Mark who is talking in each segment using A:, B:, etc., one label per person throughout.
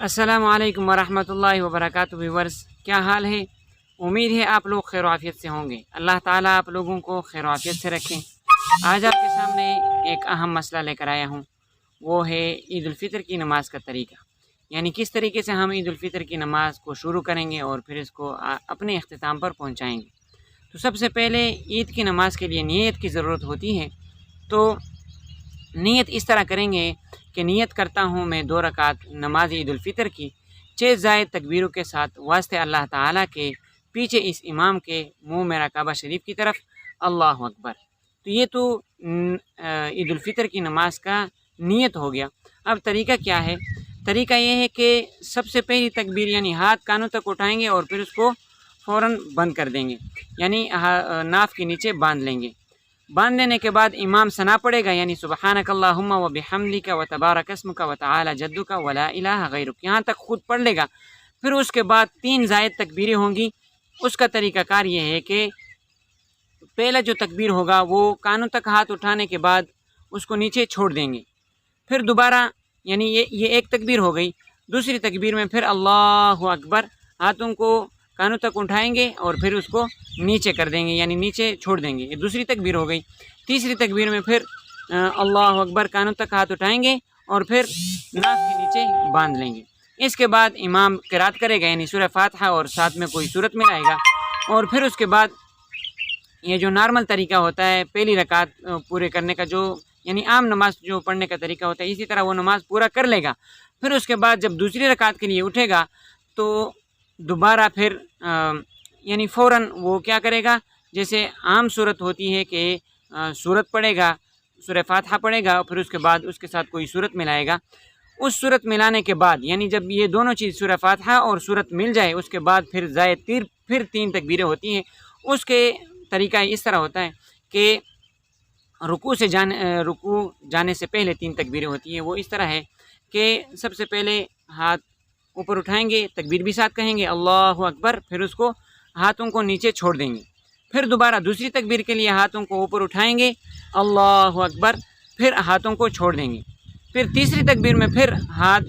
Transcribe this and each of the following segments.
A: अस्सलामु अलैकुम वरहमतुल्लाहि वबरकातुहू। व्यूअर्स, क्या हाल है? उम्मीद है आप लोग खैर आफियत से होंगे। अल्लाह ताला आप लोगों को खैर आफियत से रखें। आज आपके सामने एक अहम मसला लेकर आया हूँ, वो है ईद उल फितर की नमाज का तरीका। यानी किस तरीके से हम ईद उल फितर की नमाज को शुरू करेंगे और फिर इसको अपने अख्तिताम पर पहुँचाएँगे। तो सबसे पहले ईद की नमाज के लिए नीयत की ज़रूरत होती है। तो नीयत इस तरह करेंगे कि नियत करता हूँ मैं 2 रकात नमाज ईद उल फितर की 6 ज़ायद तकबीरों के साथ वास्ते अल्लाह ताला के, पीछे इस इमाम के मुँह मेरा काबा शरीफ की तरफ, अल्लाह अकबर। तो ये तो ईद उल फितर की नमाज का नियत हो गया। अब तरीका क्या है? तरीका ये है कि सबसे पहली तकबीर यानी हाथ कानों तक उठाएंगे और फिर उसको फ़ौरन बंद कर देंगे, यानी नाफ के नीचे बांध लेंगे। बांध लेने के बाद इमाम सना पड़ेगा, यानी सुब्हानकल्लाहुम्मा व बिहम्दिका व तबारक अस्मुका व तआला जद्दुका व ला इलाहा गैरुक, यहाँ तक खुद पढ़ लेगा। फिर उसके बाद 3 ज़ायद तकबीरें होंगी। उसका तरीक़ाकार ये है कि पहला जो तकबीर होगा वो कानों तक हाथ उठाने के बाद उसको नीचे छोड़ देंगे। फिर दोबारा, यानी ये एक तकबीर हो गई। दूसरी तकबीर में फिर अल्लाहु अकबर, हाथों को कानों तक उठाएंगे और फिर उसको नीचे कर देंगे, यानी नीचे छोड़ देंगे। ये दूसरी तकबीर हो गई। तीसरी तकबीर में फिर अल्लाहु अकबर, कानों तक हाथ उठाएंगे और फिर नाक के नीचे बांध लेंगे। इसके बाद इमाम क़िरात करेगा, यानी सूरह फातिहा और साथ में कोई सूरत मिलाएगा। और फिर उसके बाद ये जो नॉर्मल तरीका होता है पहली रकात पूरे करने का, जो यानी आम नमाज जो पढ़ने का तरीका होता है, इसी तरह वो नमाज पूरा कर लेगा। फिर उसके बाद जब दूसरी रकात के लिए उठेगा तो दोबारा फिर यानी फ़ौरन वो क्या करेगा, जैसे आम सूरत होती है कि सूरत पढ़ेगा, सूरह फातिहा पढ़ेगा, फिर उसके बाद उसके साथ कोई सूरत मिलाएगा। उस सूरत मिलाने के बाद, यानी जब ये दोनों चीज़ सूरह फातिहा और सूरत मिल जाए, उसके बाद फिर ज़ायद फिर 3 तकबीरें होती हैं। उसके तरीका इस तरह होता है कि रुकू जाने से पहले 3 तकबीरें होती हैं। वो इस तरह है कि सबसे पहले हाथ ऊपर उठाएंगे, तकबीर भी साथ कहेंगे अल्लाहु अकबर, फिर उसको हाथों को नीचे छोड़ देंगे। फिर दोबारा दूसरी तकबीर के लिए हाथों को ऊपर उठाएंगे, अल्लाहु अकबर, फिर हाथों को छोड़ देंगे। फिर तीसरी तकबीर में फिर हाथ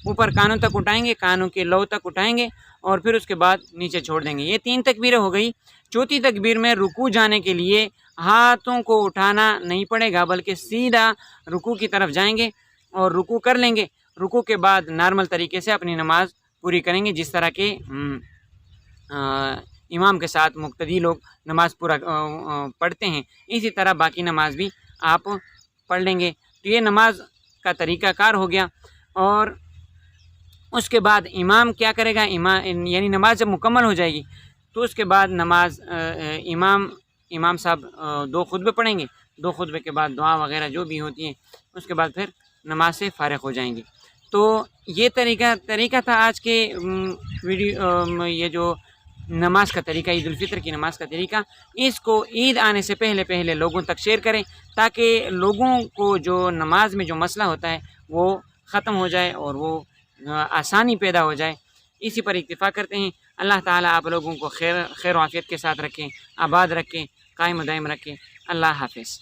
A: ऊपर कानों तक उठाएंगे, कानों के लौ तक उठाएंगे और फिर उसके बाद नीचे छोड़ देंगे। ये 3 तकबीरें हो गई। चौथी तकबीर में रुकू जाने के लिए हाथों को उठाना नहीं पड़ेगा, बल्कि सीधा रुकू की तरफ जाएंगे और रुकू कर लेंगे। रुकू के बाद नॉर्मल तरीके से अपनी नमाज पूरी करेंगे, जिस तरह के इमाम के साथ मुक्तदी लोग नमाज पूरा पढ़ते हैं, इसी तरह बाकी नमाज भी आप पढ़ लेंगे। तो ये नमाज का तरीक़ाकार हो गया। और उसके बाद इमाम क्या करेगा, यानी नमाज जब मुकम्मल हो जाएगी तो उसके बाद नमाज इमाम साहब 2 खुतबे पढ़ेंगे। 2 खुतबे के बाद दुआ वगैरह जो भी होती है, उसके बाद फिर नमाज से फ़ारिग हो जाएंगे। तो ये तरीका था आज के वीडियो, ये जो नमाज का तरीका, ईद उल फितर की नमाज का तरीका। इसको ईद आने से पहले लोगों तक शेयर करें, ताकि लोगों को जो नमाज में जो मसला होता है वो ख़त्म हो जाए और वो आसानी पैदा हो जाए। इसी पर इत्तिफ़ाक़ करते हैं। अल्लाह ताला आप लोगों को खैर आफ़ियत के साथ रखें, आबाद रखें, कायम दायम रखें। अल्लाह हाफ़िज़।